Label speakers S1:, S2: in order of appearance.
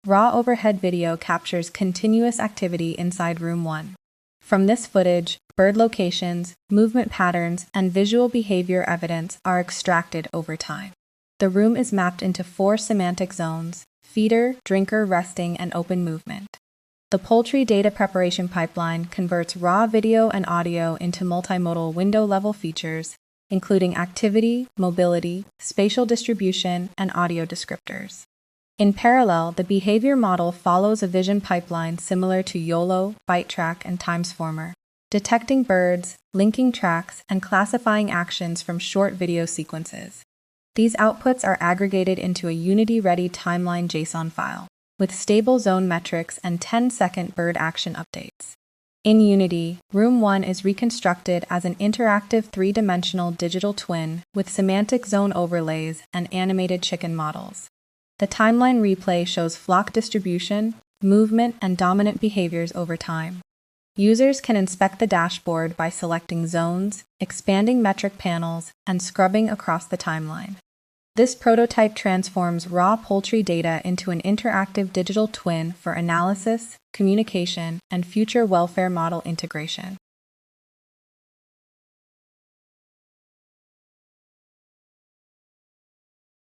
S1: raw overhead video captures continuous activity inside Room 1. From this footage, bird locations, movement patterns, and visual behavior evidence are extracted over time. The room is mapped into 4 semantic zones: feeder, drinker, resting, and open movement. The poultry data preparation pipeline converts raw video and audio into multimodal window-level features, including activity, mobility, spatial distribution, and audio descriptors. In parallel, the behavior model follows a vision pipeline similar to YOLO, BiteTrack, and Timesformer, detecting birds, linking tracks, and classifying actions from short video sequences. These outputs are aggregated into a Unity-ready timeline JSON file, with stable zone metrics and 10-second bird action updates. In Unity, Room 1 is reconstructed as an interactive 3-dimensional digital twin with semantic zone overlays and animated chicken models. The timeline replay shows flock distribution, movement, and dominant behaviors over time. Users can inspect the dashboard by selecting zones, expanding metric panels, and scrubbing across the timeline. This prototype transforms raw poultry data into an interactive digital twin for analysis, communication, and future welfare model integration.